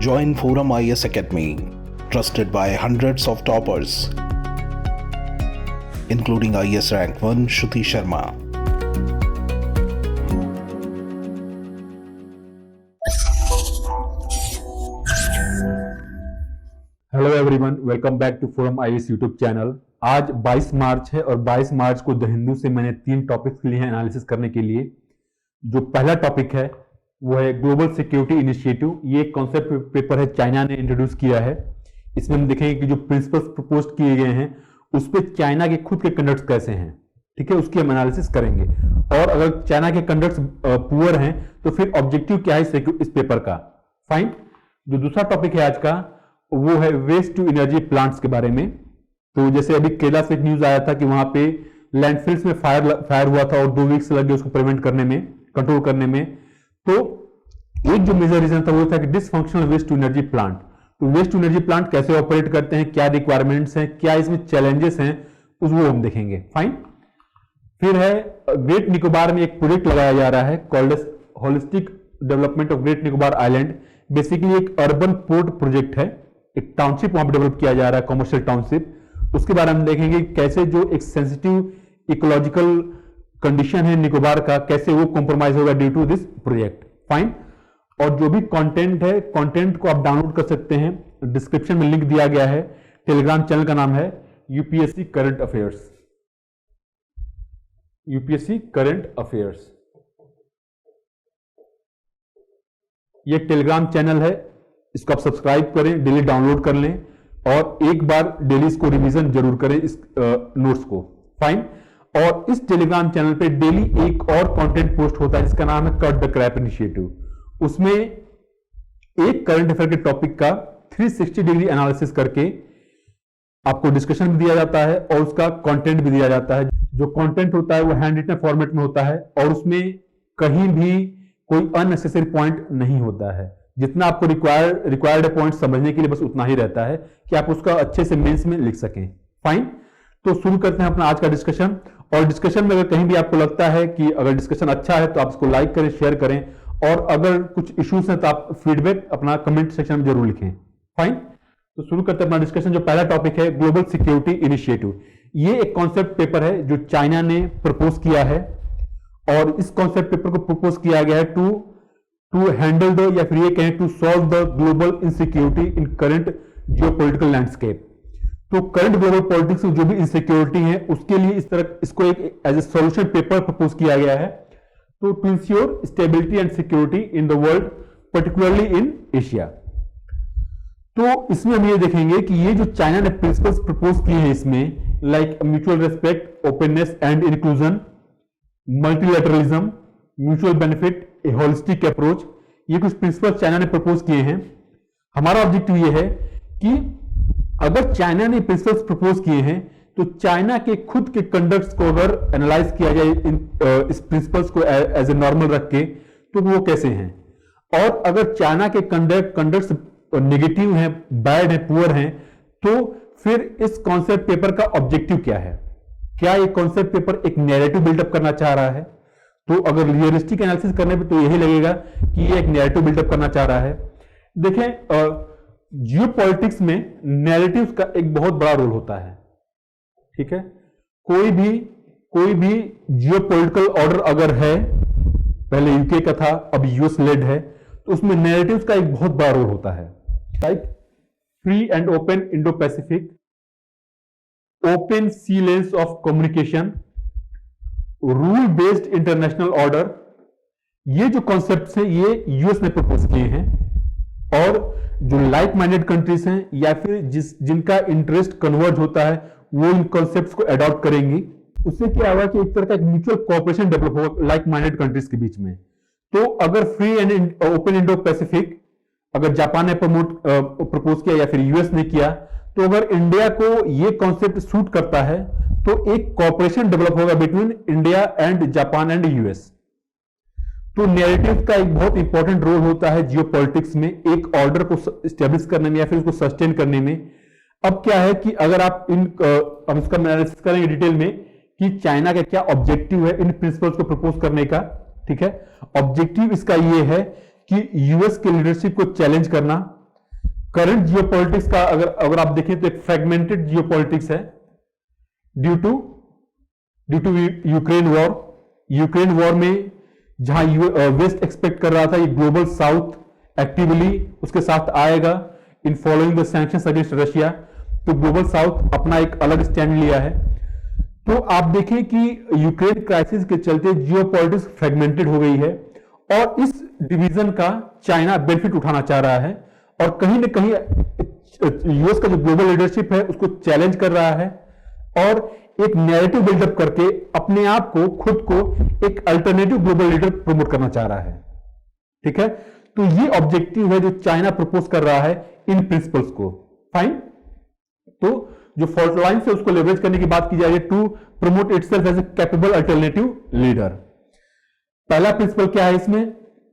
Join Forum IAS Academy, trusted by hundreds of toppers, including IAS Rank 1 Shruti Sharma. Hello everyone, welcome back to forum IAS YouTube channel. आज 22 मार्च है और 22 मार्च को the Hindu से मैंने 3 topics लिए हैं analysis करने के लिए। जो पहला टॉपिक है वो है ग्लोबल सिक्योरिटी इनिशिएटिव। ये एक कॉन्सेप्ट पेपर है, चाइना ने इंट्रोड्यूस किया है। इसमें हम देखेंगे कि जो प्रिंसिपल्स प्रपोज किए गए हैं उस पर चाइना के खुद के कंडक्ट्स कैसे हैं, ठीक है, उसकी हम एनालिसिस करेंगे। और अगर चाइना के कंडक्ट्स पुअर हैं तो फिर ऑब्जेक्टिव क्या है इस पेपर का। फाइन। जो दूसरा टॉपिक है आज का वो है वेस्ट टू एनर्जी प्लांट्स के बारे में। तो जैसे अभी केरला से एक न्यूज आया था कि वहां पे लैंडफिल्स में फायर हुआ था और 2 वीक्स लगे उसको प्रिवेंट करने में, कंट्रोल करने में। तो एक जो मेजर रीजन था वो था कि dysfunctional waste to energy plant. तो वेस्ट टू एनर्जी प्लांट कैसे ऑपरेट करते हैं, क्या रिक्वायरमेंट्स हैं, क्या इसमें चैलेंजेस हैं, उसको हम देखेंगे। फाइन। फिर है ग्रेट निकोबार में एक प्रोजेक्ट लगाया जा रहा है called holistic development of great Nicobar island. Basically एक अर्बन पोर्ट प्रोजेक्ट है, एक टाउनशिप वहां पर डेवलप किया जा रहा है, कमर्शियल टाउनशिप। उसके बारे में हम देखेंगे कैसे जो एक सेंसिटिव इकोलॉजिकल कंडीशन है निकोबार का, कैसे वो कॉम्प्रोमाइज होगा due to this project. Fine. और जो भी कंटेंट है, कंटेंट को आप डाउनलोड कर सकते हैं, डिस्क्रिप्शन में लिंक दिया गया है। टेलीग्राम चैनल का नाम है UPSC current affairs. UPSC current affairs ये टेलीग्राम चैनल है, इसको आप सब्सक्राइब करें, डेली डाउनलोड कर लें और एक बार डेली इसको रिवीजन जरूर करें इस नोट्स को। फाइन। और इस टेलीग्राम चैनल पे डेली एक और कंटेंट पोस्ट होता है जिसका नाम है कट द क्रैप इनिशिएटिव। उसमें एक करंट अफेयर के टॉपिक का 360 डिग्री एनालिसिस करके आपको डिस्कशन भी दिया जाता है और उसका कंटेंट भी दिया जाता है। जो कंटेंट होता है वो हैंड रिटन फॉर्मेट में होता है और उसमें कहीं भी कोई अननेसेसरी पॉइंट नहीं होता है। जितना आपको रिक्वायर्ड पॉइंट समझने के लिए बस उतना ही रहता है कि आप उसका अच्छे से मेंस में लिख सकें। फाइन। तो शुरू करते हैं अपना आज का डिस्कशन। और डिस्कशन में अगर कहीं भी आपको लगता है कि अगर डिस्कशन अच्छा है तो आप इसको लाइक करें, शेयर करें, और अगर कुछ इश्यूज हैं तो आप फीडबैक अपना कमेंट सेक्शन में जरूर लिखें। फाइन। तो शुरू करते हैं अपना डिस्कशन। जो पहला टॉपिक है ग्लोबल सिक्योरिटी इनिशिएटिव। ये एक कॉन्सेप्ट पेपर है जो चाइना ने प्रपोज किया है और इस कॉन्सेप्ट पेपर को प्रपोज किया गया है टू हैंडल द, या फिर ये कहें to solve the global insecurity in current geopolitical landscape. तो करंट ग्लोबल पॉलिटिक्स में जो भी इनसिक्योरिटी है उसके लिए इस तरह इसको एक as a solution paper propose किया गया है। तो to ensure stability and security in the world, particularly in Asia. तो इसमें हम ये देखेंगे कि ये जो चाइना ने प्रिंसिपल्स प्रपोज किए हैं इसमें, like mutual respect, openness and inclusion, multilateralism, mutual benefit, A holistic approach, ये कुछ प्रिंसिपल्स चाइना ने प्रपोज किए हैं। हमारा ऑब्जेक्टिव ये है कि अगर चाइना ने प्रिंसिपल्स प्रपोज किए हैं तो चाइना के खुद के कंडक्ट्स को अगर एनालाइज किया जाए इस प्रिंसिपल्स को एज ए नॉर्मल रख के, तो वो कैसे हैं। और अगर चाइना के कंडक्ट्स नेगेटिव हैं, बैड हैं, पुअर हैं, तो फिर इस कॉन्सेप्ट पेपर का ऑब्जेक्टिव क्या है। क्या ये कॉन्सेप्ट पेपर एक नैरेटिव बिल्डअप करना चाह रहा है? तो अगर रियलिस्टिक एनालिसिस करने पे तो यही लगेगा कि ये एक नैरेटिव बिल्डअप करना चाह रहा है। देखें, जियोपॉलिटिक्स में नैरेटिव्स का एक बहुत बड़ा रोल होता है, ठीक है। कोई भी जियोपॉलिटिकल ऑर्डर अगर है, पहले यूके का था, अब यूएस लेड है, तो उसमें नैरेटिव्स का एक बहुत बड़ा रोल होता है। Like free and open Indo Pacific, open sea lanes of communication, rule based international order, ये जो कॉन्सेप्ट्स हैं ये यूएस ने प्रपोज किए हैं। और जो लाइक माइंडेड कंट्रीज हैं या फिर जिनका इंटरेस्ट कन्वर्ज होता है वो इन कॉन्सेप्ट्स को अडॉप्ट करेंगी। उससे क्या होगा कि एक तरह का म्यूचुअल कोऑपरेशन डेवलप होगा लाइक माइंडेड कंट्रीज के बीच में। तो अगर free and open Indo Pacific अगर जापान ने प्रपोज किया या फिर यूएस ने किया, तो अगर इंडिया को ये कॉन्सेप्ट सूट करता है तो एक कोऑपरेशन डेवलप होगा between India and Japan and US. तो नैरेटिव का एक बहुत इंपॉर्टेंट रोल होता है जियोपॉलिटिक्स में, एक ऑर्डर को स्टैब्लिश करने में या फिर उसको सस्टेन करने में। अब क्या है कि अगर आप अब इसका एनालिसिस करेंगे डिटेल में कि चाइना का क्या ऑब्जेक्टिव है इन प्रिंसिपल्स को प्रपोज करने का, ठीक है। ऑब्जेक्टिव इसका ये है कि यूएस के लीडरशिप को चैलेंज करना, करंट जियोपॉलिटिक्स का अगर अगर आप देखें तो एक फ्रेगमेंटेड जियोपॉलिटिक्स है ड्यू टू यूक्रेन वॉर में जहां वेस्ट एक्सपेक्ट कर रहा था ये ग्लोबल साउथ एक्टिवली उसके साथ आएगा in following the sanctions against Russia, तो ग्लोबल साउथ अपना एक अलग स्टैंड लिया है। तो आप देखें कि यूक्रेन क्राइसिस के चलते जियोपॉलिटिक्स फ्रेगमेंटेड हो गई है और इस डिवीजन का चाइना बेनिफिट उठाना चाह रहा है और कहीं ना कहीं यूएस का जो ग्लोबल लीडरशिप है उसको चैलेंज कर रहा है और एक नैरेटिव बिल्डअप करके अपने आप को खुद को एक अल्टरनेटिव ग्लोबल लीडर प्रमोट करना चाह रहा है। ठीक है, तो ये ऑब्जेक्टिव है जो चाइना प्रपोज कर रहा है इन प्रिंसिपल्स को। फाइन, तो जो फॉल्ट लाइन है उसको लेवरेज करने की बात की जा रही है to promote itself as a capable alternative leader. पहला प्रिंसिपल क्या है इसमें?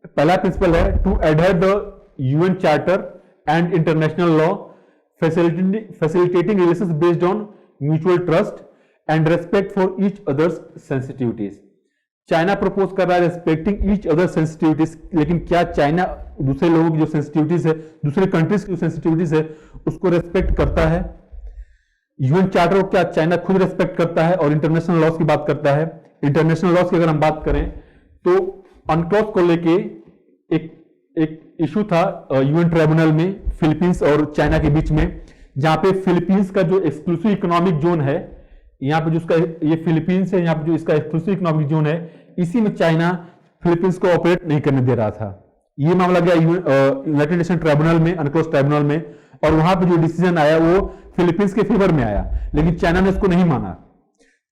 पहला प्रिंसिपल है to adhere the UN charter and international law facilitating relations based on mutual trust and respect for each others sensitivities. China propose कर रहा है respecting each other sensitivities, लेकिन क्या चाइना दूसरे लोगों की जो सेंसिटिविटीज है, दूसरे कंट्रीज की जो सेंसिटिविटीज है उसको रेस्पेक्ट करता है? यूएन चार्टर को क्या चाइना खुद रेस्पेक्ट करता है और इंटरनेशनल लॉज की बात करता है? इंटरनेशनल लॉज की अगर हम बात करें तो अनक्लॉज को लेके एक इशू था यूएन ट्राइब्यूनल में फिलीपींस और चाइना के बीच में, जहां पे फिलीपींस का जो एक्सक्लूसिव इकोनॉमिक जोन है, यहाँ पे जो इसका ये फिलीपींस है, यहाँ पे जो इसका एक्सक्लूसिव इकोनॉमिक जोन है, इसी में चाइना फिलीपींस को ऑपरेट नहीं करने दे रहा था। ये मामला गया यूनाइटेड नेशन ट्राइब्यूनल में, अनक्लोज ट्राइब्यूनल में, और वहां पे जो डिसीजन आया वो फिलीपींस के फेवर में आया, लेकिन चाइना ने इसको नहीं माना।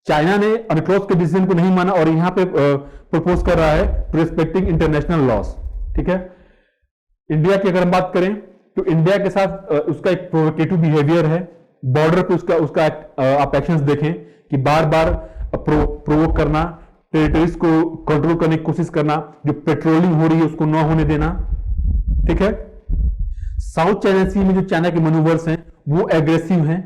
चाइना ने अनक्लोज के डिसीजन को नहीं माना और यहाँ पे प्रपोज कर रहा है रिस्पेक्टिंग इंटरनेशनल लॉज। ठीक है, इंडिया की अगर हम बात करें तो इंडिया के साथ उसका एक प्रोवोकेटिव बिहेवियर है। बॉर्डर पे उसका आप एक्शंस देखें कि बार बार प्रोवोक करना, टेरिटरीज को कंट्रोल करने की कोशिश करना, जो पेट्रोलिंग हो रही है उसको ना होने देना। ठीक है, साउथ चाइना सी में जो चाइना के मैन्यूवर्स हैं वो एग्रेसिव हैं,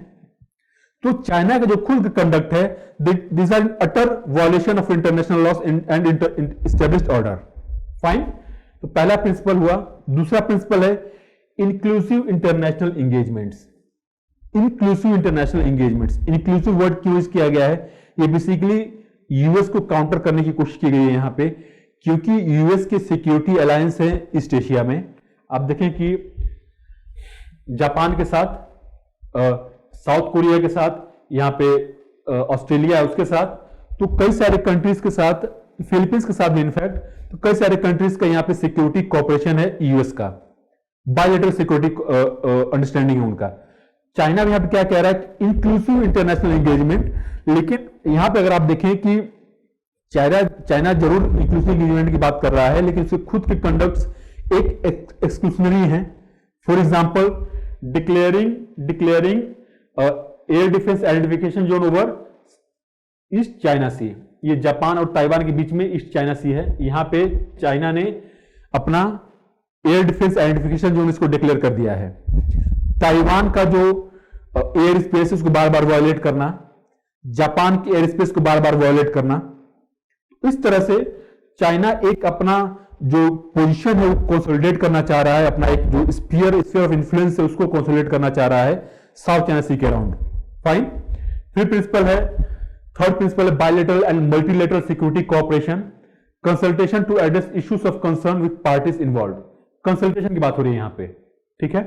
तो चाइना का जो खुद कंडक्ट है this are utter violation of international laws and established order. Fine, तो पहला प्रिंसिपल हुआ। दूसरा प्रिंसिपल है inclusive international engagements. Inclusive international engagements, inclusive word क्यों यूज किया गया है? ये बेसिकली यूएस को काउंटर करने की कोशिश की गई है यहां पे, क्योंकि यूएस के सिक्योरिटी अलायंस है ईस्ट एशिया में। आप देखें कि जापान के साथ, साउथ कोरिया के साथ, यहां पे ऑस्ट्रेलिया है उसके साथ, तो कई सारे कंट्रीज के साथ, फिलीपींस के साथ भी इनफैक्ट, तो कई सारे कंट्रीज का यहां पे सिक्योरिटी कॉपरेशन है यूएस का, बायलैटरल सिक्योरिटी अंडरस्टैंडिंग है उनका। चाइना भी यहां पे क्या कह रहा है? Inclusive international engagement. लेकिन यहां पे अगर आप देखें कि चाइना जरूर इंक्लूसिव एंगेजमेंट की बात कर रहा है, लेकिन उसके खुद के कंडक्ट्स एक एक्सक्लूसिवरी हैं। For example declaring air defence identification zone over East China sea. ये जापान और ताइवान के बीच में ईस्ट चाइना सी है, यहां पे चाइना ने अपना एयर डिफेंस आइडेंटिफिकेशन जोन इसको डिक्लेयर कर दिया है। ताइवान का जो एयर स्पेस है उसको बार बार वायोलेट करना, जापान के एयर स्पेस को बार बार वायोलेट करना, इस तरह से चाइना एक अपना जो पोजीशन है वो कंसोलिडेट करना चाह रहा है, अपना एक जो स्फीयर ऑफ इन्फ्लुएंस है उसको कंसोलिडेट करना चाह रहा है साउथ चाइना सी के अराउंड। फाइन, फिर प्रिंसिपल है, थर्ड प्रिंसिपल है bilateral and multilateral security cooperation, consultation to address issues of concern with parties involve. Consultation की बात हो रही है यहां पे। ठीक है,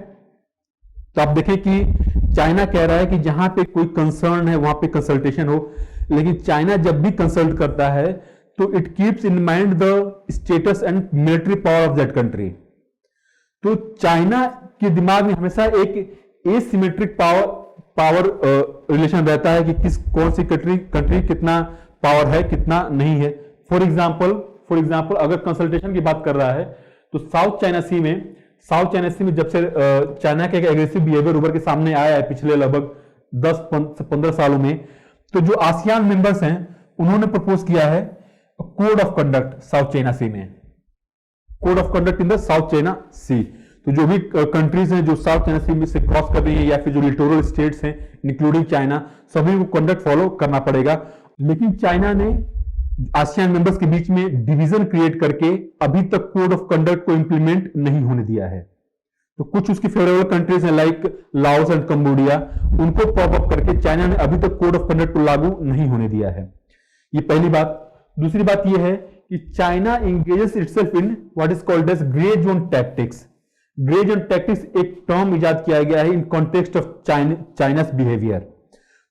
तो आप देखें कि चाइना कह रहा है कि जहां पे कोई कंसर्न है वहां पे कंसल्टेशन हो, लेकिन चाइना जब भी कंसल्ट करता है तो it keeps in mind the status and military power of that country. तो चाइना के दिमाग में हमेशा एक एसिमेट्रिक पावर रिलेशन रहता है कि कौन सी कंट्री कितना पावर है, कितना नहीं है। फॉर एग्जाम्पल अगर कंसल्टेशन की बात कर रहा है तो साउथ चाइना सी में जब से चाइना का एग्रेसिव बिहेवियर उभर के सामने आया है पिछले लगभग 10-15 सालों में, तो जो आसियान मेंबर्स हैं उन्होंने प्रपोज किया है code of conduct South China sea में, code of conduct in the South China sea. तो जो भी कंट्रीज हैं जो साउथ चाइना सी में से क्रॉस कर रही है या फिर जो लिटोरल स्टेट्स हैं इंक्लूडिंग चाइना, सभी को कंडक्ट फॉलो करना पड़ेगा। लेकिन चाइना ने आसियान मेंबर्स के बीच में डिवीजन क्रिएट करके अभी तक कोड ऑफ कंडक्ट को इंप्लीमेंट नहीं होने दिया है। तो कुछ उसकी फेवरेबल कंट्रीज हैं लाइक लाओस एंड कंबोडिया, उनको पॉप अप करके चाइना ने अभी तक कोड ऑफ कंडक्ट को लागू नहीं होने दिया है। ये पहली बात। दूसरी बात यह है कि China engages itself in what is called as grey zone tactics. Grey zone tactics एक टर्म इजाद किया गया है in context of China's behaviour.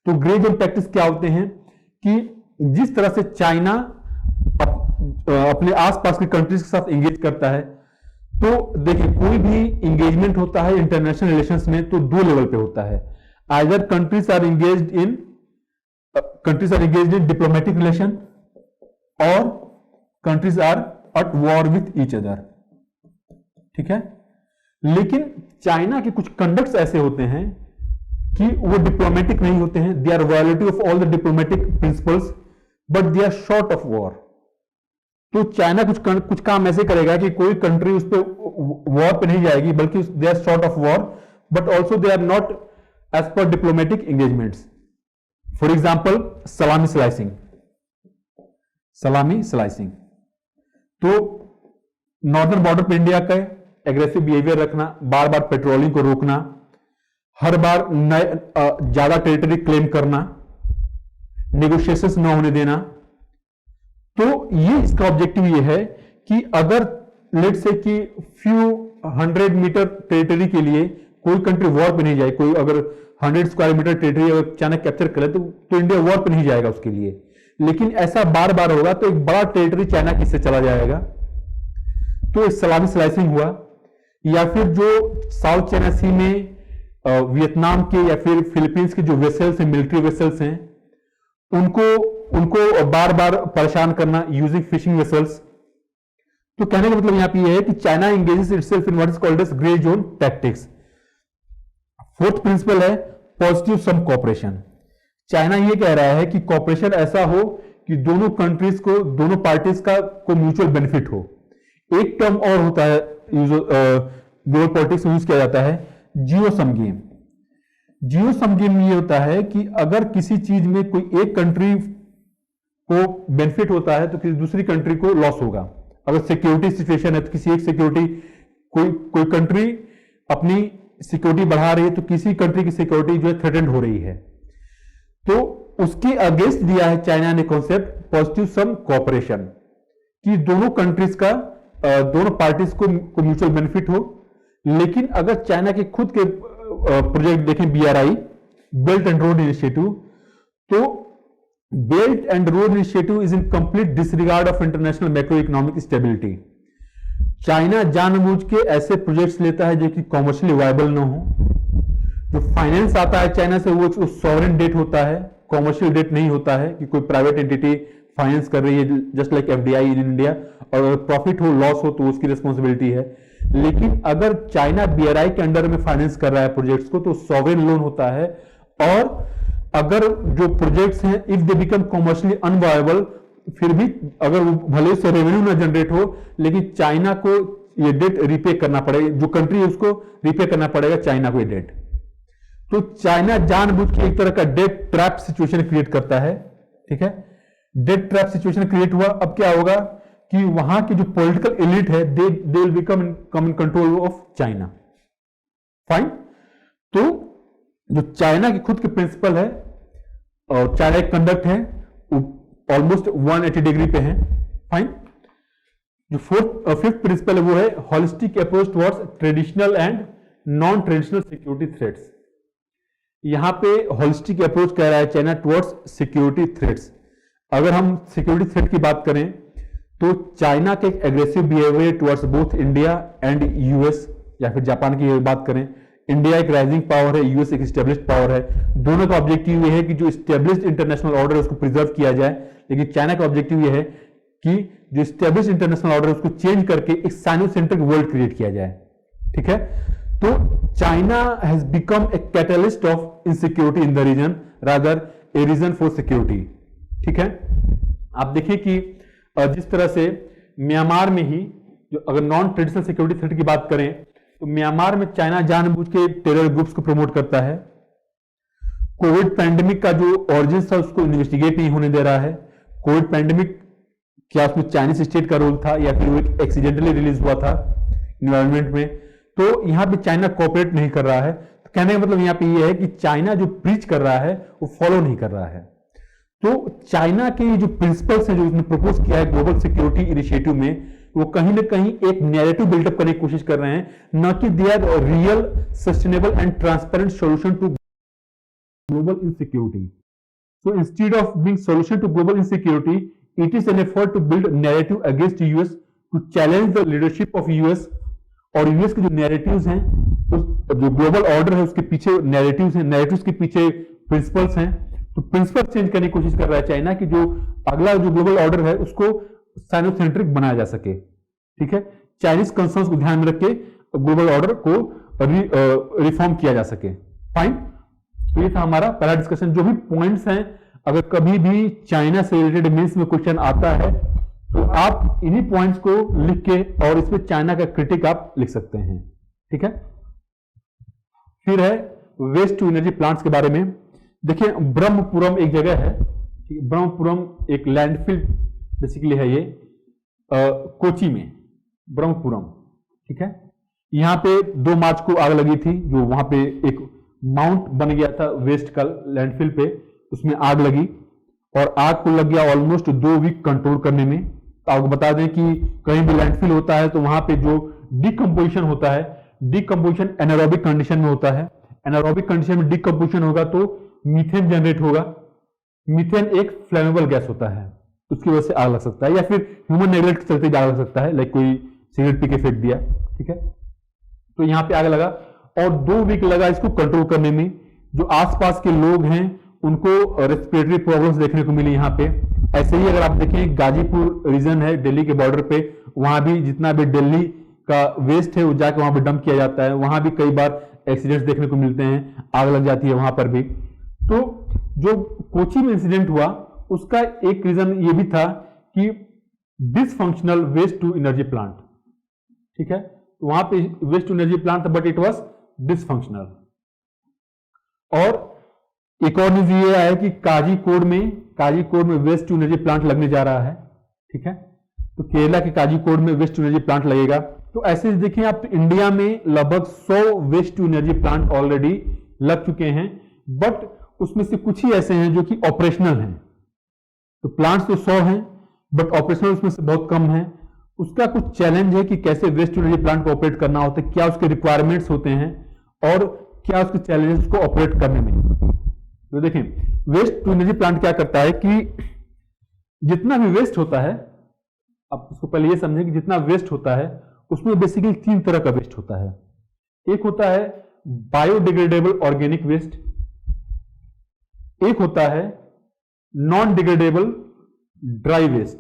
तो ग्रे जोन टैक्टिक्स क्या होते हैं कि जिस तरह से चाइना अपने आसपास की कंट्रीज के साथ एंगेज करता है, तो देखिए कोई भी इंगेजमेंट होता है इंटरनेशनल रिलेशंस में तो दो लेवल पे होता है। Either countries are engaged in diplomatic relation और countries are at war with each other, ठीक है। लेकिन चाइना के कुछ कंडक्ट्स ऐसे होते हैं कि वो डिप्लोमेटिक नहीं होते हैं, they are violative of all the diplomatic principles but they are short of war. तो चाइना कुछ काम ऐसे करेगा कि कोई कंट्री उस पर वॉर पे नहीं जाएगी, बल्कि they are short of war but also they are not as per diplomatic engagements. For example salami slicing. Salami slicing तो नॉर्दर्न बॉर्डर पे इंडिया का एग्रेसिव बिहेवियर रखना, बार बार पेट्रोलिंग को रोकना, हर बार ज्यादा टेरिटरी क्लेम करना, नेगोशिएशंस न होने देना। तो ये इसका ऑब्जेक्टिव ये है कि अगर लेट से कि फ्यू 100 मीटर टेरिटरी के लिए कोई कंट्री वॉर पे नहीं जाए, कोई अगर 100 स्क्वायर मीटर टेरिटरी अगर चाइना कैप्चर करे तो इंडिया वॉर पे नहीं जाएगा उसके लिए। लेकिन ऐसा बार बार होगा तो एक बड़ा टेरिटरी चाइना किससे चला जाएगा। तो सलामी स्लाइसिंग हुआ, या फिर जो साउथ चाइना सी में वियतनाम के या फिर फिलीपींस के जो वेसल्स हैं, मिलिट्री वेसल्स हैं, उनको बार बार परेशान करना यूजिंग फिशिंग वेसल्स। तो कहने का मतलब यहां पे यह है कि China engages itself in what is called as grey zone tactics. Fourth principle है पॉजिटिव सम कोऑपरेशन। चाइना यह कह रहा है कि कोऑपरेशन ऐसा हो कि दोनों कंट्रीज को, दोनों पार्टीज को म्यूचुअल बेनिफिट हो। एक टर्म और होता है ग्लोबल पॉलिटिक्स में यूज किया जाता है, जियो सम गेम। जियो सम गेम में ये होता है कि अगर किसी चीज में कोई एक कंट्री को बेनिफिट होता है तो किसी दूसरी कंट्री को लॉस होगा। अगर सिक्योरिटी सिचुएशन है तो किसी एक सिक्योरिटी, कोई कंट्री अपनी सिक्योरिटी बढ़ा रही है तो किसी कंट्री की सिक्योरिटी जो है थ्रेटेंड हो रही है। तो उसके अगेंस्ट दिया है चाइना ने कॉन्सेप्ट पॉजिटिव सम कोऑपरेशन, कि दोनों कंट्रीज का, दोनों पार्टीज को म्यूचुअल बेनिफिट हो। लेकिन अगर चाइना के खुद के प्रोजेक्ट देखें, BRI belt and road initiative, तो belt and road initiative is in complete disregard of international macro economic stability. China जानबूझ के ऐसे प्रोजेक्ट्स लेता है जो कि कॉमर्शियली वायबल ना हो। जो फाइनेंस आता है चाइना से वो सॉवरेन डेट होता है, कॉमर्शियल डेट नहीं होता है कि कोई प्राइवेट एंटिटी फाइनेंस कर रही है just like FDI in India, और अगर प्रॉफिट हो लॉस हो तो उसकी रिस्पॉन्सिबिलिटी है। लेकिन अगर चाइना BRI के अंडर में फाइनेंस कर रहा है प्रोजेक्ट्स को तो सॉवरेन लोन होता है। और अगर जो प्रोजेक्ट्स हैं if they become commercially unviable, फिर भी अगर भले से रेवेन्यू ना जनरेट हो लेकिन चाइना को ये डेट रिपे करना पड़ेगा, जो कंट्री है उसको रिपे करना पड़ेगा चाइना को ये डेट। तो चाइना जानबूझ के एक तरह का डेट ट्रैप सिचुएशन क्रिएट करता है, ठीक है। डेट ट्रैप सिचुएशन क्रिएट हुआ, अब क्या होगा कि वहां की जो पॉलिटिकल एलिट है they will become in control of China. Fine. तो जो चाइना की खुद के प्रिंसिपल है और चाइना एक कंडक्ट है ऑलमोस्ट 180 डिग्री पे है। फाइन। जो फिफ्थ प्रिंसिपल है वो है holistic approach towards traditional and non traditional security threats. यहां पे होलिस्टिक अप्रोच कह रहा है चाइना टुवर्ड्स सिक्योरिटी थ्रेट्स। अगर हम सिक्योरिटी थ्रेट की बात करें तो चाइना के एक aggressive behaviour towards both India and US, या फिर जापान की बात करें, इंडिया एक राइजिंग पावर है, US एक स्टेब्लिश्ड पावर है। दोनों का ऑब्जेक्टिव ये है कि जो स्टेब्लिश्ड इंटरनेशनल ऑर्डर है उसको प्रिजर्व किया जाए। लेकिन चाइना का ऑब्जेक्टिव ये है कि जो स्टेब्लिश्ड इंटरनेशनल ऑर्डर है उसको चेंज करके एक साइनोसेंट्रिक वर्ल्ड क्रिएट किया जाए, ठीक है। तो China has become a catalyst of insecurity in the region rather a region for security, ठीक है। आप देखिए कि जिस तरह से म्यांमार में ही जो अगर नॉन ट्रेडिशनल सिक्योरिटी थ्रेट की बात करें तो म्यांमार में चाइना जानबूझ के टेरर ग्रुप्स को प्रमोट करता है। कोविड पैंडेमिक का जो ऑरिजिन था उसको इन्वेस्टिगेट नहीं होने दे रहा है। कोविड पैंडेमिक क्या उसमें चाइनीज स्टेट का रोल था या फिर वो एक्सीडेंटली रिलीज हुआ था इन्वायरमेंट में, तो यहां पे चाइना कोऑपरेट नहीं कर रहा है। तो कहने का मतलब यहां पे ये है कि चाइना जो प्रीच कर रहा है वो फॉलो नहीं कर रहा है। तो चाइना के जो प्रिंसिपल्स हैं जो उसने प्रपोज किया है ग्लोबल सिक्योरिटी इनिशिएटिव में, वो कहीं ना कहीं एक नैरेटिव बिल्डअप करने की कोशिश कर रहे हैं, न कि they are real sustainable and transparent solution to global insecurity. So instead of being solution to global insecurity, it is an effort to build narrative against US to challenge the leadership of US। और US के जो narratives हैं, जो global order है उसके पीछे narratives हैं, narratives के पीछे प्रिंसिपल्स हैं। तो प्रिंसिपल चेंज करने की कोशिश कर रहा है चाइना कि जो अगला जो ग्लोबल ऑर्डर है उसको साइनोसेंट्रिक बनाया जा सके। ठीक है, चाइनीज कंसर्न्स को ध्यान में रख के ग्लोबल ऑर्डर को रिफॉर्म किया जा सके। फाइन, तो ये था हमारा पहला डिस्कशन। जो भी पॉइंट्स हैं, अगर कभी भी चाइना से रिलेटेड मेंस में क्वेश्चन आता है तो आप इन्हीं पॉइंट्स को लिख के और इसमें चाइना का क्रिटिक आप लिख सकते हैं। ठीक है, फिर है वेस्ट टू एनर्जी प्लांट्स के बारे में। देखिए, ब्रह्मपुरम एक जगह है, ब्रह्मपुरम एक लैंडफिल बेसिकली है ये कोची में, ब्रह्मपुरम। ठीक है, यहां पे 2 मार्च को आग लगी थी, जो वहां पे एक माउंट बन गया था वेस्ट का लैंडफिल पे, उसमें आग लगी और आग को लग गया ऑलमोस्ट 2 वीक कंट्रोल करने में। तो आपको बता दें कि कहीं भी लैंडफिल होता है तो वहां पे जो डिकम्पोजिशन होता है, डिकम्पोजिशन एनारोबिक कंडीशन में होता है। एनारोबिक कंडीशन में डिकम्पोजिशन होगा तो मीथेन जनरेट होगा। मीथेन एक फ्लेमेबल गैस होता है, उसकी वजह से आग लग सकता है, या फिर ह्यूमन नेगलेक्ट के चलते आग लग सकता है, लाइक कोई सिगरेट पी के फेंक दिया। ठीक है, तो यहां पे आग लगा और 2 वीक लगा इसको कंट्रोल करने में। जो आसपास के लोग हैं उनको रेस्पिरेटरी प्रॉब्लम्स देखने को मिली यहाँ पे। ऐसे ही अगर आप देखें, गाजीपुर रीजन है दिल्ली के बॉर्डर पे, वहां भी जितना भी दिल्ली का वेस्ट है वो जाके वहां पे डंप किया जाता है। वहां भी कई बार एक्सीडेंट्स देखने को मिलते हैं, आग लग जाती है वहां पर भी। तो जो कोची में इंसिडेंट हुआ उसका एक रीजन ये भी था कि dysfunctional waste to energy plant. ठीक है, वहां पे वेस्ट टू एनर्जी प्लांट था बट इट वॉज डिसफंक्शनल। और एक और न्यूज ये आया कि काजीकोड में वेस्ट टू एनर्जी प्लांट लगने जा रहा है। ठीक है, तो केरला के काजीकोड में वेस्ट टू एनर्जी प्लांट लगेगा। तो ऐसे देखें आप, तो इंडिया में लगभग 100 waste to energy plant already लग चुके हैं, बट उसमें से कुछ ही ऐसे हैं जो कि ऑपरेशनल हैं। तो प्लांट्स तो 100 हैं बट ऑपरेशनल उसमें से बहुत कम है। उसका कुछ चैलेंज है कि कैसे वेस्ट टू एनर्जी प्लांट को ऑपरेट करना होता है, क्या उसके रिक्वायरमेंट्स होते हैं और क्या उसके चैलेंजेस को ऑपरेट करने में। तो देखें, वेस्ट टू एनर्जी प्लांट क्या करता है कि जितना भी वेस्ट होता है, आप उसको पहले ये समझें कि जितना वेस्ट होता है उसमें बेसिकली 3 तरह का वेस्ट होता है। एक होता है बायोडिग्रेडेबल ऑर्गेनिक वेस्ट, एक होता है नॉन डिग्रेडेबल ड्राई वेस्ट।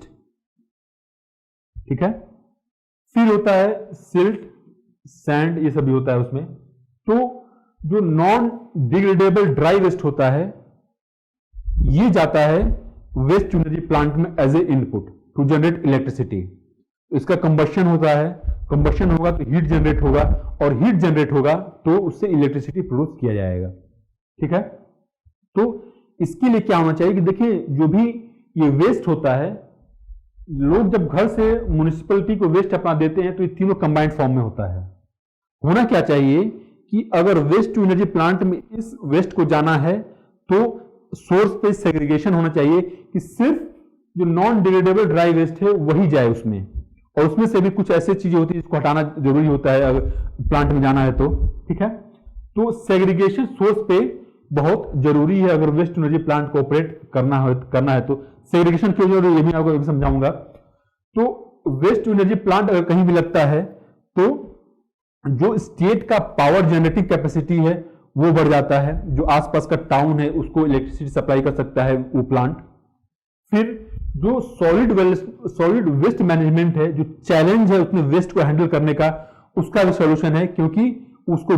ठीक है, फिर होता है सिल्ट, सैंड, ये सब भी होता है उसमें। तो जो नॉन डिग्रेडेबल ड्राई वेस्ट होता है ये जाता है वेस्ट टू एनर्जी प्लांट में as a input to generate electricity. इसका कंबशन होता है, कंबशन होगा तो हीट जनरेट होगा और हीट जनरेट होगा तो उससे इलेक्ट्रिसिटी प्रोड्यूस किया जाएगा। ठीक है, तो इसके लिए क्या होना चाहिए कि देखिए, जो भी ये वेस्ट होता है, लोग जब घर से म्युनिसिपैलिटी को वेस्ट अपना देते हैं तो ये तीनों कंबाइंड फॉर्म में होता है। होना क्या चाहिए कि अगर वेस्ट टू एनर्जी प्लांट में इस वेस्ट को जाना है तो सोर्स पे सेग्रीगेशन होना चाहिए कि सिर्फ जो नॉन डिग्रेडेबल ड्राई वेस्ट है वही जाए उसमें, और उसमें से भी कुछ ऐसी चीजें होती है जिसको हटाना जरूरी होता है अगर प्लांट में जाना है तो। ठीक है, तो सेग्रीगेशन सोर्स पे बहुत जरूरी है अगर वेस्ट टू एनर्जी प्लांट को ऑपरेट करना है तो। सेग्रीगेशन क्यों जरूरी है ये भी आपको समझाऊंगा। तो वेस्ट टू एनर्जी प्लांट अगर कहीं भी लगता है तो जो स्टेट का पावर जनरेटिंग कैपेसिटी है वो बढ़ जाता है, जो आसपास का टाउन है उसको इलेक्ट्रिसिटी सप्लाई कर सकता है वो प्लांट। फिर जो सॉलिड वेस्ट मैनेजमेंट है, जो चैलेंज है उसमें वेस्ट को हैंडल करने का, उसका भी सॉल्यूशन है क्योंकि उसको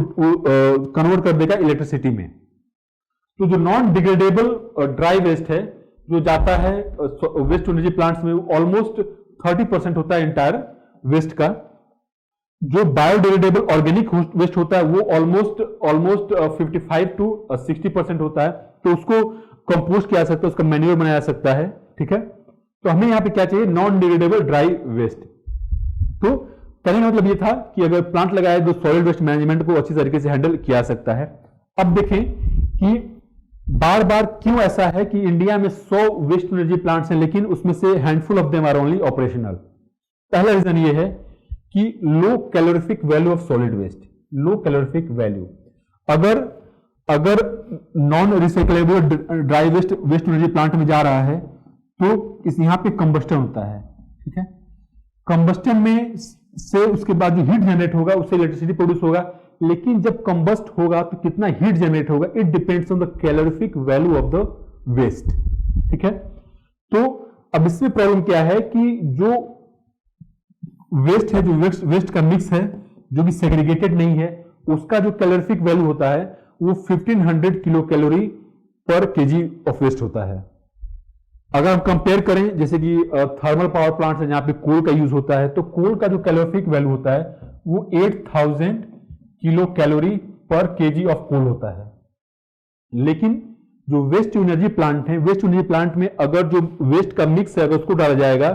कन्वर्ट कर देगा इलेक्ट्रिसिटी में। तो जो नॉन डिग्रेडेबल ड्राई वेस्ट है जो जाता है वेस्ट टू एनर्जी प्लांट्स में, ऑलमोस्ट 30% होता है इंटायर वेस्ट का। जो बायोडिग्रेडेबल ऑर्गेनिक वेस्ट होता है वो ऑलमोस्ट 55 to 60% होता है, तो उसको कंपोस्ट किया जा सकता है, उसका मैन्योर बनाया जा सकता है। ठीक है, तो हमें यहां पे क्या चाहिए, नॉन डिग्रेडेबल ड्राई वेस्ट। तो कहने का मतलब ये था कि अगर प्लांट लगाए तो सॉलिड वेस्ट मैनेजमेंट को अच्छी तरीके से हैंडल किया जा सकता है। अब देखें कि बार बार क्यों ऐसा है कि इंडिया में 100 वेस्ट एनर्जी प्लांट्स हैं लेकिन उसमें से handful of them are only operational. पहला रीजन ये है कि low calorific value of solid waste. Low calorific value, अगर non recyclable dry waste energy plant में जा रहा है तो इस यहां पे कंबस्टन होता है, ठीक है। कंबस्टन में से उसके बाद जो हीट जनरेट होगा उससे इलेक्ट्रिसिटी प्रोड्यूस होगा, लेकिन जब कंबस्ट होगा तो कितना हीट जनरेट होगा, it depends on the calorific value of the waste, ठीक है। तो अब इसमें प्रॉब्लम क्या है कि जो वेस्ट है, जो वेस्ट का मिक्स है जो कि सेग्रीगेटेड नहीं है, उसका जो कैलोरीफिक वैल्यू होता है वो 1500 किलो कैलोरी पर केजी ऑफ वेस्ट होता है। अगर हम कंपेयर करें जैसे कि थर्मल पावर प्लांट है जहां पे कोल का यूज होता है, तो कोल का जो कैलोरीफिक वैल्यू होता है वो 8000 किलो कैलोरी पर केजी ऑफ कोल होता है। लेकिन जो वेस्ट एनर्जी प्लांट है, वेस्ट एनर्जी प्लांट में अगर जो वेस्ट का मिक्स है अगर उसको डाला जाएगा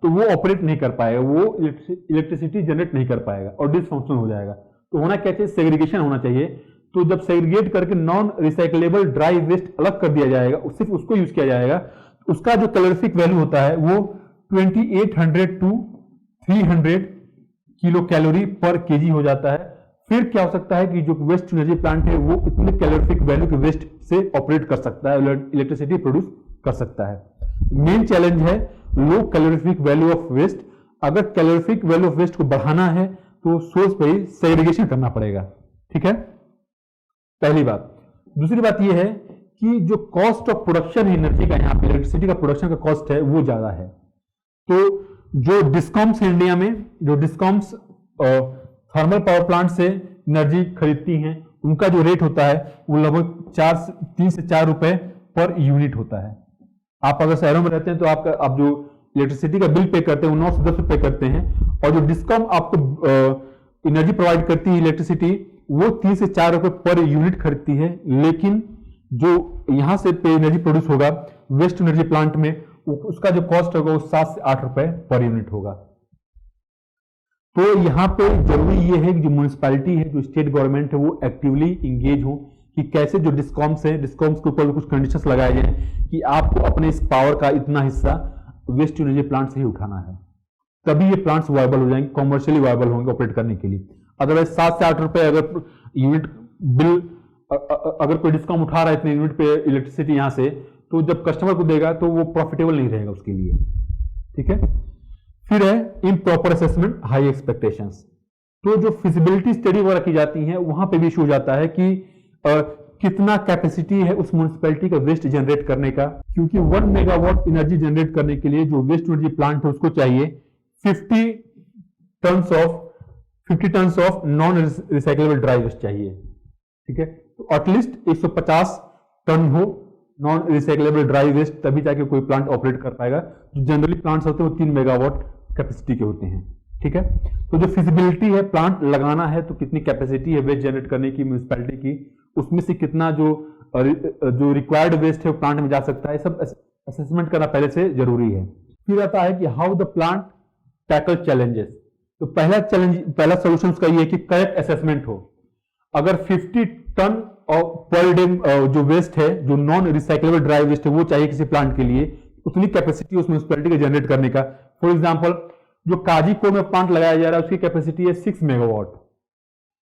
तो वो ऑपरेट नहीं कर पाएगा, वो इलेक्ट्रिसिटी जनरेट नहीं कर पाएगा और डिसफंक्शन हो जाएगा। तो होना क्या चाहिए, सेग्रीगेशन होना चाहिए। तो जब सेग्रीगेट करके नॉन रिसाइकलेबल ड्राई वेस्ट अलग कर दिया जाएगा, सिर्फ उसको यूज किया जाएगा, उसका जो कैलोरीफिक वैल्यू होता है वो 2800 टू 300 किलो कैलोरी पर केजी हो जाता है। फिर क्या हो सकता है कि जो वेस्ट एनर्जी प्लांट है वो इतने कैलोरीफिक वैल्यू के वेस्ट से ऑपरेट कर सकता है, इलेक्ट्रिसिटी प्रोड्यूस कर सकता है। मेन चैलेंज है लो कैलोरीफिक वैल्यू ऑफ वेस्ट। अगर कैलोरीफिक वैल्यू ऑफ वेस्ट को बढ़ाना है तो सोर्स पे ही सेग्रीगेशन करना पड़ेगा, ठीक है, पहली बात। दूसरी बात यह है कि जो कॉस्ट ऑफ प्रोडक्शन है एनर्जी का, यहाँ पे इलेक्ट्रिसिटी का प्रोडक्शन का कॉस्ट है वो ज्यादा है। तो जो डिस्कॉम्स है इंडिया में, जो डिस्कॉम्स थर्मल पावर प्लांट से एनर्जी खरीदती हैं, उनका जो रेट होता है वो लगभग 3 से 4 रुपए पर यूनिट होता है। आप अगर शहरों में रहते हैं तो आप जो इलेक्ट्रिसिटी का बिल पे करते हैं वो 9 से 10 रुपए करते हैं, और जो डिस्कॉम आपको एनर्जी प्रोवाइड करती है इलेक्ट्रिसिटी वो 3 से 4 रुपए पर यूनिट खरीदती है। लेकिन जो यहां से पे एनर्जी प्रोड्यूस होगा वेस्ट एनर्जी प्लांट में, उसका जो कॉस्ट होगा वो 7 से 8 रुपए पर यूनिट होगा। तो यहां पे जरूरी ये है कि जो म्युनिसिपैलिटी है, जो स्टेट गवर्नमेंट है, वो एक्टिवली इंगेज हो कि कैसे जो डिस्कॉम्स है, डिस्कॉम्स के ऊपर कुछ कंडीशंस लगाए जाए कि आपको अपने इस पावर का इतना हिस्सा वेस्ट एनर्जी प्लांट से ही उठाना है, तभी ये प्लांट्स वायबल हो जाएंगे, कॉमर्शियली वायबल होंगे ऑपरेट करने के लिए। अदरवाइज 7 से 8 रुपए अगर यूनिट बिल, अगर कोई डिस्कॉम उठा रहा है इतने यूनिट पे इलेक्ट्रिसिटी यहां से, तो जब कस्टमर को देगा तो वो प्रॉफिटेबल नहीं रहेगा उसके लिए, ठीक है। फिर है इम्प्रॉपर असेसमेंट, हाई एक्सपेक्टेशंस। तो जो फिजिबिलिटी स्टडी वगैरह की जाती है वहां पे भी इशू हो जाता है कि कितना कैपेसिटी है उस म्युनिसिपैलिटी का वेस्ट जनरेट करने का, क्योंकि 1 मेगावाट एनर्जी जनरेट करने के लिए जो वेस्ट एनर्जी प्लांट है उसको चाहिए 50 tons of non recyclable dry waste चाहिए, ठीक है। तो एटलीस्ट 150 टन हो नॉन रिसाइकलेबल ड्राई वेस्ट, तभी जाके कोई प्लांट ऑपरेट कर पाएगा। जो जनरली प्लांट्स होते हैं वो 3 मेगावाट कैपेसिटी के होते हैं, ठीक है। तो जो फिजिबिलिटी है, प्लांट लगाना है तो कितनी कैपेसिटी है वेस्ट जनरेट करने की म्युनिसिपैलिटी की, उसमें से कितना जो रिक्वायर्ड वेस्ट है वो प्लांट में जा सकता है, सब असेसमेंट करना पहले से जरूरी है। फिर आता है कि how the plant tackle challenges. तो पहला सोल्यूशन उसका ये है कि करेक्ट असेसमेंट हो। अगर 50 टन पर डे जो वेस्ट है, जो नॉन रिसाइकलेबल ड्राई वेस्ट है, वो चाहिए किसी प्लांट के लिए, उतनी कैपेसिटी उस म्युनिसिपैलिटी को जनरेट करने का। फॉर एग्जांपल जो काजीकोड में प्लांट लगाया जा रहा है उसकी कैपेसिटी है 6 मेगावाट,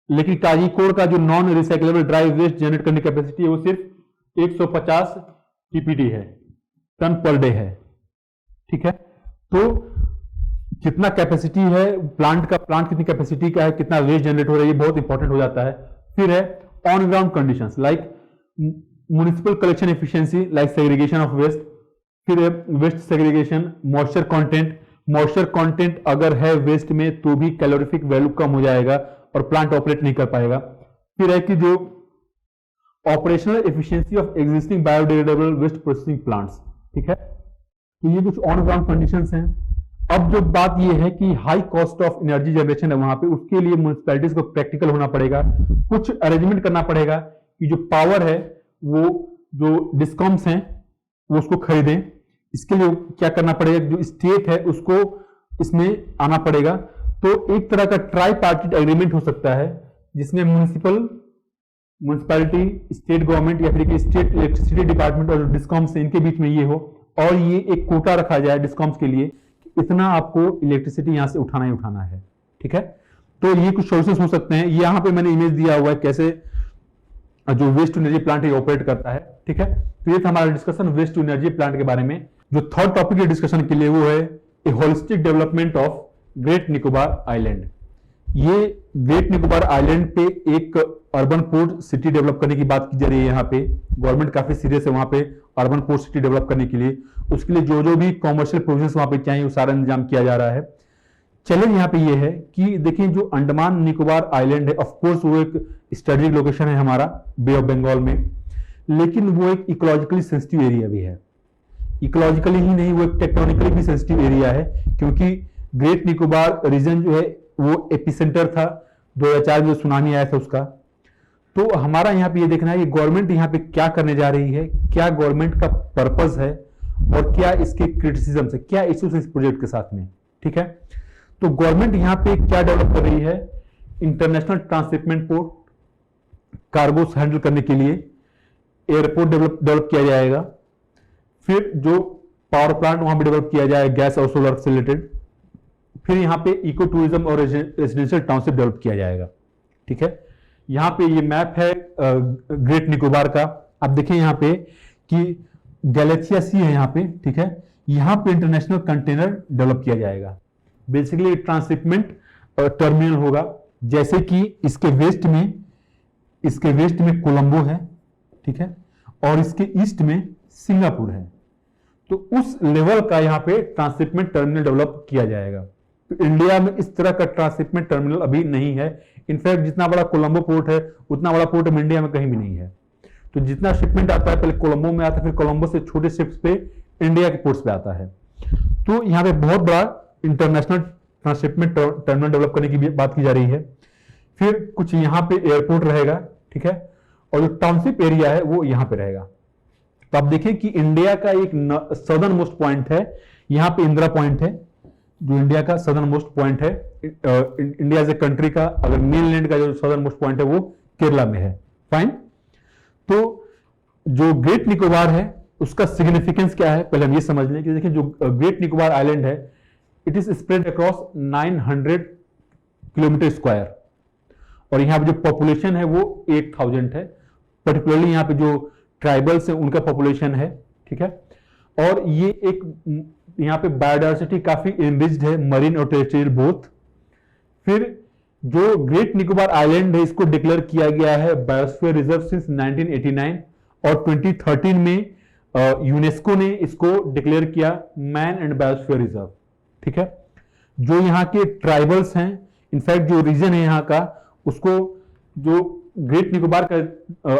लेकिन काजीकोड का जो non recyclable dry waste generate करने की कैपेसिटी है वो सिर्फ 150 टीपीडी है, टन पर डे है, ठीक है। तो कितना कैपेसिटी है प्लांट कितनी कैपेसिटी का है, कितना वेस्ट जनरेट हो रहा है, ये बहुत इंपॉर्टेंट हो जाता है। फिर है on ground conditions like municipal collection efficiency, like segregation of waste. फिर है वेस्ट सेग्रीगेशन, मॉइस्चर कंटेंट अगर है वेस्ट में तो भी कैलोरीफिक वैल्यू कम हो जाएगा और प्लांट ऑपरेट नहीं कर पाएगा। फिर है कि जो operational efficiency of existing biodegradable waste processing plants, ठीक है। तो ये कुछ ऑन ग्राउंड कंडीशंस हैं। अब जो बात ये है कि high cost of energy generation है वहां पे, उसके लिए म्युनिसिपैलिटीज को प्रैक्टिकल होना पड़ेगा, कुछ अरेंजमेंट करना पड़ेगा कि जो पावर है वो जो डिस्कॉम्स हैं वो उसको खरीदें। इसके लिए क्या करना पड़ेगा, जो स्टेट है उसको इसमें आना पड़ेगा। तो एक तरह का ट्राई पार्टी एग्रीमेंट हो सकता है जिसमें म्युनिसिपैलिटी, स्टेट गवर्नमेंट या फिर स्टेट इलेक्ट्रिसिटी डिपार्टमेंट और डिस्कॉम्स इनके बीच में ये हो, और ये एक कोटा रखा जाए डिस्कॉम्स के लिए कि इतना आपको इलेक्ट्रिसिटी यहां से उठाना ही उठाना है। ठीक है, तो ये कुछ सोर्सेस हो सकते हैं। यहाँ पे मैंने इमेज दिया हुआ है कैसे जो वेस्ट टू एनर्जी प्लांट ये ऑपरेट करता है। ठीक है, तो ये था हमारा discussion waste to energy plant के बारे में। जो थर्ड टॉपिक है डिस्कशन के लिए वो है ए holistic development of great Nicobar island. ये ग्रेट निकोबार आइलैंड पे एक अर्बन पोर्ट सिटी डेवलप करने की बात की जा रही है। यहाँ पे गवर्नमेंट काफी सीरियस है वहां पे अर्बन पोर्ट सिटी डेवलप करने के लिए। उसके लिए जो जो भी कॉमर्शियल प्रोविजंस वहां पे चाहिए वो सारा इंतजाम किया जा रहा है। चैलेंज यहाँ पे ये है कि देखिए जो अंडमान निकोबार आइलैंड है, ऑफ कोर्स वो एक स्ट्रेटेजिक लोकेशन है हमारा बे ऑफ बंगाल में, लेकिन वो एक इकोलॉजिकली सेंसिटिव एरिया भी है। इकोलॉजिकली ही नहीं, वो एक टेक्टोनिकली भी सेंसिटिव एरिया है, क्योंकि ग्रेट निकोबार रीजन जो है वो एपिसेंटर था 2004 में जो सुनामी आया था उसका। तो हमारा यहाँ पे ये देखना है कि गवर्नमेंट यहाँ पे क्या करने जा रही है, क्या गवर्नमेंट का पर्पस है और क्या इसके क्रिटिसिज्म है, क्या इश्यूज इस प्रोजेक्ट के साथ में। ठीक है, तो गवर्नमेंट यहाँ पे क्या डेवलप कर रही है, international transshipment port, cargos handle करने के लिए एयरपोर्ट डेवलप किया जाएगा, फिर जो पावर प्लांट वहां पे डेवलप किया जाएगा गैस और सोलर से रिलेटेड, फिर यहाँ पे इको टूरिज्म और रेजिडेंशियल टाउनशिप डेवलप किया जाएगा। ठीक है, यहाँ पे ये मैप है ग्रेट निकोबार का। आप देखिए यहाँ पे कि गैलेथिया सी है यहाँ पे। ठीक है, यहाँ पे इंटरनेशनल कंटेनर डेवलप किया जाएगा। बेसिकली ट्रांसशिपमेंट टर्मिनल होगा, जैसे कि इसके वेस्ट में कोलंबो है। ठीक है, और इसके ईस्ट में सिंगापुर है। तो उस लेवल का यहाँ पे ट्रांसशिपमेंट टर्मिनल डेवलप किया जाएगा। तो इंडिया में इस तरह का ट्रांसशिपमेंट टर्मिनल अभी नहीं है। इनफैक्ट जितना बड़ा कोलंबो पोर्ट है उतना बड़ा पोर्ट इंडिया में कहीं भी नहीं है। तो जितना शिपमेंट आता है पहले कोलंबो में आता है, फिर कोलंबो से छोटे शिप्स पे इंडिया के पोर्ट्स पे आता है। तो यहाँ पे बहुत बड़ा इंटरनेशनल ट्रांसशिपमेंट टर्मिनल डेवलप करने की बात की जा रही है। फिर कुछ यहाँ पे एयरपोर्ट रहेगा। ठीक है, और जो टाउनशिप एरिया है वो यहाँ पे रहेगा। तो आप देखिए कि इंडिया का एक सदर्न मोस्ट पॉइंट है, यहाँ पे इंदिरा पॉइंट है जो इंडिया का सदर्न मोस्ट पॉइंट है। इंडिया एज ए कंट्री का अगर मेनलैंड का जो सदर्न मोस्ट पॉइंट है वो केरला में है। फाइन, तो जो ग्रेट निकोबार है उसका सिग्निफिकेंस क्या है पहले हम ये समझ लें कि देखिए जो ग्रेट निकोबार आइलैंड है it is spread across 900 kilometre square, और यहाँ पे जो पॉपुलेशन है वो 8000 है। पर्टिकुलरली यहाँ पे जो ट्राइबल्स है उनका पॉपुलेशन है। ठीक है, और ये एक यहाँ पे बायोडायवर्सिटी काफी इनरिच्ड है, मरीन और टेरिटोरियल बोथ। फिर जो ग्रेट निकोबार आइलैंड है इसको डिक्लेयर किया गया है बायोस्फीयर रिजर्व सिंस 1989, और 2013 में यूनेस्को ने इसको डिक्लेयर किया मैन एंड बायोस्फीयर रिजर्व। ठीक है, जो यहाँ के ट्राइबल्स हैं, इनफैक्ट जो रीजन है यहाँ का उसको जो ग्रेट निकोबार का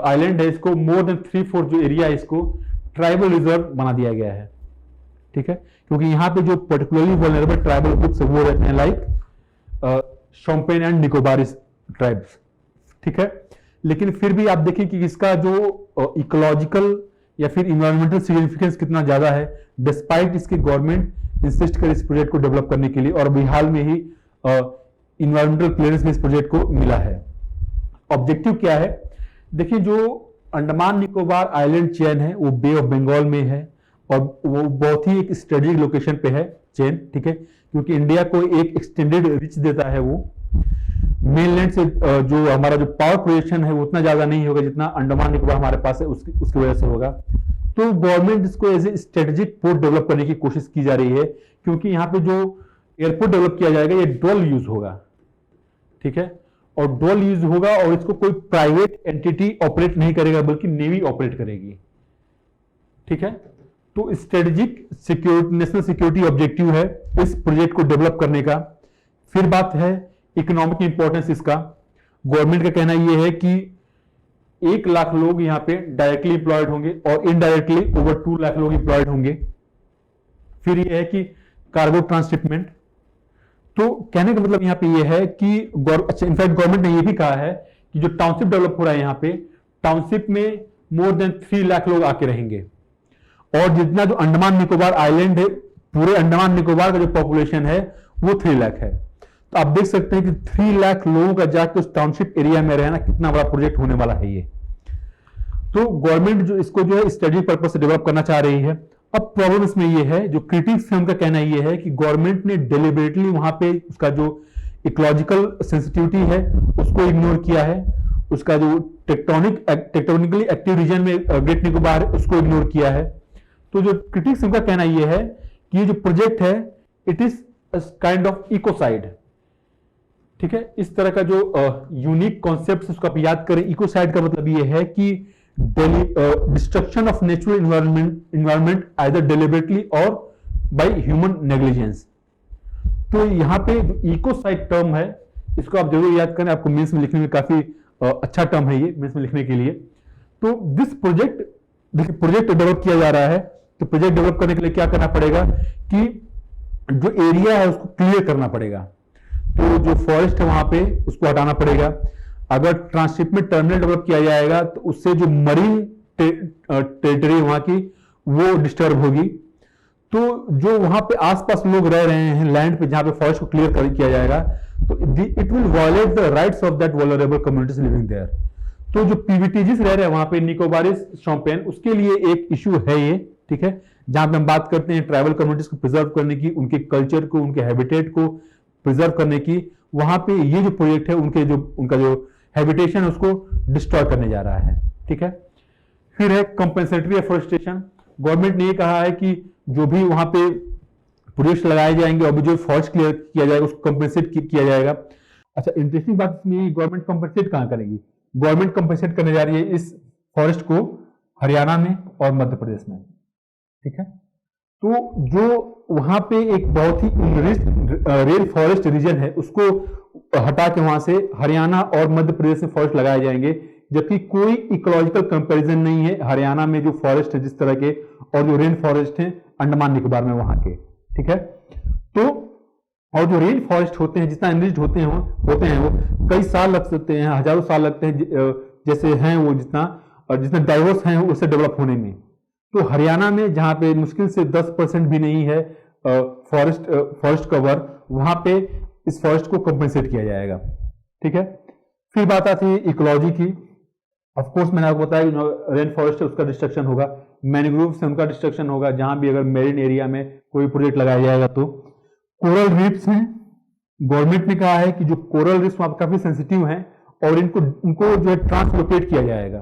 आइलैंड है इसको मोर देन 3/4 जो एरिया है इसको ट्राइबल रिजर्व बना दिया गया है। ठीक है, क्योंकि यहाँ पे जो पर्टिकुलरली वल्नरेबल ट्राइबल ग्रुप्स है वो रहते हैं लाइक शोम्पेन एंड निकोबारिस ट्राइब्स। ठीक है, लेकिन फिर भी आप देखिए कि इसका जो इकोलॉजिकल या फिर इन्वायरमेंटल सिग्निफिकेंस कितना ज्यादा है, डिस्पाइट इसकी गवर्नमेंट इंसिस्ट कर इस प्रोजेक्ट को डेवलप करने के लिए, और अभी हाल में ही इन्वायरमेंटल क्लियरेंस भी इस प्रोजेक्ट को मिला है। ऑब्जेक्टिव क्या है, देखिए जो अंडमान निकोबार आइलैंड चेन है वो बे ऑफ बंगाल में है और वो बहुत ही एक स्ट्रेटेजिक लोकेशन पे है चेन। ठीक है, क्योंकि इंडिया को एक एक्सटेंडेड रिच देता है वो। मेनलैंड से जो हमारा जो पावर क्रिएशन है वो उतना ज्यादा नहीं होगा जितना अंडमान निकोबार हमारे पास है उसकी वजह से होगा। तो गवर्नमेंट इसको as a strategic port develop करने की कोशिश की जा रही है, क्योंकि यहाँ पे जो एयरपोर्ट डेवलप किया जाएगा ये डुअल यूज होगा। ठीक है, और डुअल यूज होगा और इसको कोई प्राइवेट एंटिटी ऑपरेट नहीं करेगा बल्कि नेवी ऑपरेट करेगी। ठीक है, तो strategic security, national security objective है इस प्रोजेक्ट को डेवलप करने का। फिर बात है इकोनॉमिक इंपॉर्टेंस इसका। गवर्नमेंट का कहना यह है कि 1 लाख लोग यहाँ पे डायरेक्टली इंप्लॉयड होंगे और इनडायरेक्टली ओवर 2 लाख लोग इंप्लॉयड होंगे। फिर यह है कि कार्गो ट्रांसशिपमेंट। तो कहने का मतलब यहाँ पे ये है कि अच्छा, इनफैक्ट गवर्नमेंट ने ये भी कहा है कि जो टाउनशिप डेवलप हो रहा है यहाँ पे, टाउनशिप में मोर देन 3 लाख लोग आके रहेंगे, और जितना जो अंडमान निकोबार आइलैंड है, पूरे अंडमान निकोबार का जो पॉपुलेशन है वो 3 लाख है। तो आप देख सकते हैं कि 3 लाख लोगों का जाके उस टाउनशिप एरिया में रहना, कितना बड़ा प्रोजेक्ट होने वाला है ये। तो गवर्नमेंट जो इसको जो है स्टडी पर्पज से डेवलप करना चाह रही है। अब प्रॉब्लम इसमें ये है, जो क्रिटिक्स है उनका कहना ये है कि गवर्नमेंट ने डेलिबरेटली वहां पे उसका जो इकोलॉजिकल सेंसिटिविटी है उसको इग्नोर किया है, उसका जो टेक्टोनिकली एक्टिव रीजन में ग्रेट निकोबार उसको इग्नोर किया है। तो जो क्रिटिक्स उनका कहना यह है कि ये जो प्रोजेक्ट है it is kind of ecocide. ठीक है, इस तरह का जो यूनिक कॉन्सेप्ट उसको आप याद करें। इकोसाइड का मतलब ये है कि destruction of natural environment either deliberately और बाय ह्यूमन नेग्लिजेंस। तो यहां पे जो इकोसाइड टर्म है इसको आप जरूर याद करें, आपको मेंस में लिखने में काफी अच्छा टर्म है ये मेंस में लिखने के लिए। तो दिस प्रोजेक्ट, देखिए प्रोजेक्ट डेवलप किया जा रहा है, तो प्रोजेक्ट डेवलप करने के लिए क्या करना पड़ेगा कि जो एरिया है उसको क्लियर करना पड़ेगा। तो जो फॉरेस्ट है वहां पे उसको हटाना पड़ेगा। अगर ट्रांसशिपमेंट टर्मिनल डेवलप किया जाएगा तो उससे जो मरीन टेरिटरी वहां की वो डिस्टर्ब होगी। तो जो वहां पे आसपास लोग रह रहे हैं लैंड पे जहां पे फॉरेस्ट को क्लियर किया जाएगा, तो it will violate the rights of that vulnerable communities living there. तो जो पीवीटीजीस रह रहे हैं वहां पे निकोबारिस शोम्पेन, उसके लिए एक इशू है ये। ठीक है, जहां पे हम बात करते हैं ट्राइबल कम्युनिटीज को प्रिजर्व करने की, उनके कल्चर को, उनके हैबिटेट को प्रिजर्व करने की, वहां पे ये जो प्रोजेक्ट है उनका जो हैबिटेशन उसको डिस्ट्रॉय करने जा रहा है। ठीक है, फिर है कंपेंसेटरी एफोरेस्टेशन। गवर्नमेंट ने ये कहा है कि जो भी वहां पे प्रोजेक्ट्स लगाए जाएंगे और भी जो फॉरेस्ट क्लियर किया जाएगा उसको कंपेंसेट किया जाएगा। अच्छा, इंटरेस्टिंग बात इसमें गवर्नमेंट कंपेंसेट कहां करेगी? गवर्नमेंट कंपेंसेट करने जा रही है इस फॉरेस्ट को हरियाणा में और मध्य प्रदेश में। ठीक है, तो जो वहां पे एक बहुत ही रेन फॉरेस्ट रीजन है उसको हटा के वहां से हरियाणा और मध्य प्रदेश में फॉरेस्ट लगाए जाएंगे, जबकि कोई इकोलॉजिकल कंपैरिजन नहीं है हरियाणा में जो फॉरेस्ट है जिस तरह के और जो रेन फॉरेस्ट है अंडमान निकोबार में वहां के। ठीक है, तो और जो रेन फॉरेस्ट होते हैं जितना एनरिच्ड होते हैं वो कई साल लग सकते हैं, हजारों साल लगते हैं, जैसे हैं वो जितना डाइवर्स हैं उससे डेवलप होने में। तो हरियाणा में जहां पे मुश्किल से 10% भी नहीं है फॉरेस्ट कवर, वहां पे इस फॉरेस्ट को कंपेंसेट किया जाएगा। ठीक है, फिर बात आती है इकोलॉजी की। ऑफ कोर्स मैंने आपको बताया रेन फॉरेस्ट है उसका डिस्ट्रक्शन होगा, मैनग्रोव से उनका डिस्ट्रक्शन होगा जहां भी अगर मेरिन एरिया में कोई प्रोजेक्ट लगाया जाएगा। तो कोरल रीफ्स हैं, गवर्नमेंट ने कहा है कि जो कोरल रीफ्स वहां काफी सेंसिटिव हैं और उनको जो है ट्रांसलोकेट किया जाएगा।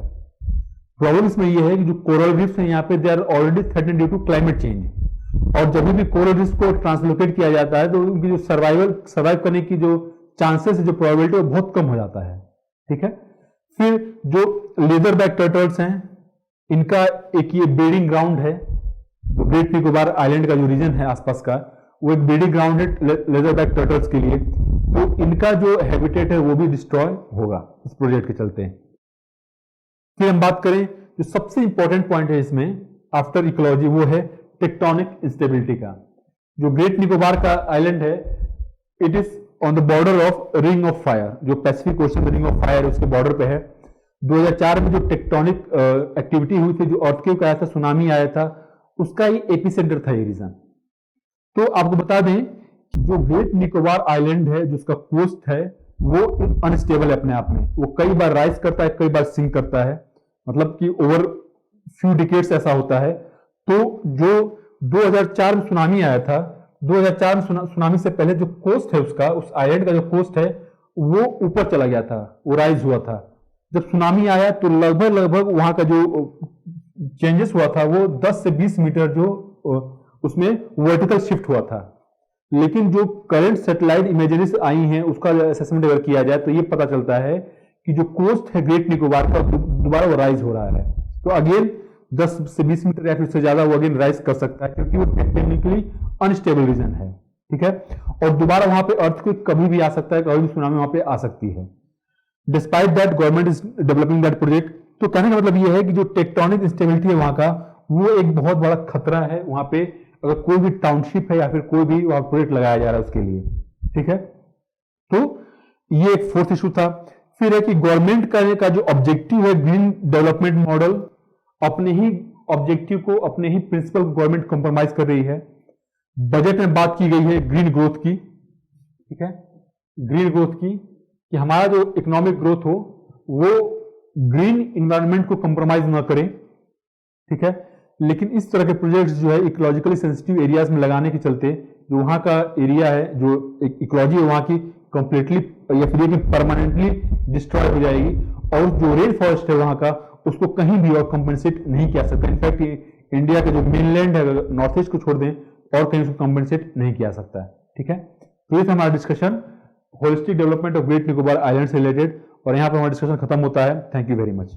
प्रॉब्लम इसमें यह है कि जो कोरल रीफ्स हैं यहाँ पे they are already threatened due to climate change, और जब भी कोरल रीफ्स को ट्रांसलोकेट किया जाता है तो उनकी जो सर्वाइव करने की जो चांसेस है, जो प्रोबेबिलिटी है, बहुत कम हो जाता है। ठीक है, फिर जो लेदर बैक टर्टल्स हैं इनका एक ये ब्रीडिंग ग्राउंड है, ग्रेट निकोबार आइलैंड का जो रीजन है आसपास का वो एक ब्रीडिंग ग्राउंड है लेदर बैक टर्टल्स के लिए। तो इनका जो हैबिटेट है वो भी डिस्ट्रॉय होगा इस प्रोजेक्ट के चलते। फिर हम बात करें जो सबसे इंपॉर्टेंट पॉइंट है इसमें आफ्टर इकोलॉजी, वो है टेक्टोनिक इंस्टेबिलिटी का। जो ग्रेट निकोबार का आइलैंड है it is on the border of ring of fire, जो Pacific ocean ring of fire उसके बॉर्डर पे है। 2004 में जो टेक्टोनिक एक्टिविटी हुई थी, जो अर्थक्वेक आया था, सुनामी आया था, उसका ही एपिसेंटर था ये रीजन। तो आपको बता दें जो ग्रेट निकोबार आइलैंड है, जो उसका कोस्ट है, वो अनस्टेबल है अपने आप में। वो कई बार राइज करता है, कई बार सिंक करता है, मतलब कि ओवर फ्यू डिकेड्स ऐसा होता है। तो जो 2004 में सुनामी आया था, 2004 में सुनामी से पहले जो कोस्ट है उसका, उस आइलैंड का जो कोस्ट है वो ऊपर चला गया था, वो राइज हुआ था। जब सुनामी आया तो लगभग वहां का जो चेंजेस हुआ था वो 10 से 20 मीटर जो उसमें वर्टिकल शिफ्ट हुआ था। लेकिन जो करंट सैटेलाइट इमेजेस आई हैं उसका असेसमेंट अगर किया जाए तो ये पता चलता है कि जो कोस्ट है ग्रेट निकोबार का दोबारा वो राइज हो रहा है। तो अगेन 10 से 20 मीटर या फिर उससे ज्यादा वो अगेन राइज कर सकता है, क्योंकि वो टेक्निकली अनस्टेबल रीजन है। ठीक है, और दोबारा वहां पे अर्थक्वेक कभी भी आ सकता है, कभी भी सुनामी वहां पे आ सकती है। Despite that government is developing that project. तो कहने का मतलब यह है कि जो टेक्टोनिक इंस्टेबिलिटी है वहां का, वो एक बहुत बड़ा खतरा है वहां पे, अगर कोई भी टाउनशिप है या फिर कोई भी वहां प्रोजेक्ट लगाया जा रहा है उसके लिए। ठीक है, तो ये एक फोर्थ इशू था। फिर है कि गवर्नमेंट का जो ऑब्जेक्टिव है ग्रीन डेवलपमेंट मॉडल, अपने ही ऑब्जेक्टिव को, अपने ही प्रिंसिपल गवर्नमेंट कॉम्प्रोमाइज कर रही है। बजट में बात की गई है ग्रीन ग्रोथ की। ठीक है, ग्रीन ग्रोथ की, कि हमारा जो इकोनॉमिक ग्रोथ हो वो ग्रीन इन्वायरमेंट को कंप्रोमाइज ना करे, ठीक है। लेकिन इस तरह के प्रोजेक्ट्स जो है इकोलॉजिकली सेंसिटिव एरियाज में लगाने के चलते जो वहां का एरिया है, जो इकोलॉजी है वहां की कंप्लीटली या फिर परमानेंटली डिस्ट्रॉय हो जाएगी, और जो रेन फॉरेस्ट है वहां का उसको कहीं भी और कंपेंसेट नहीं किया सकता। इनफैक्ट इंडिया का जो मेनलैंड है, नॉर्थ ईस्ट को छोड़ दें, और कहीं उसको कंपेंसेट नहीं किया सकता है, ठीक है। तो ये था हमारा discussion holistic development of great Nicobar island से रिलेटेड, और यहां पर हमारा डिस्कशन खत्म होता है। Thank you very much.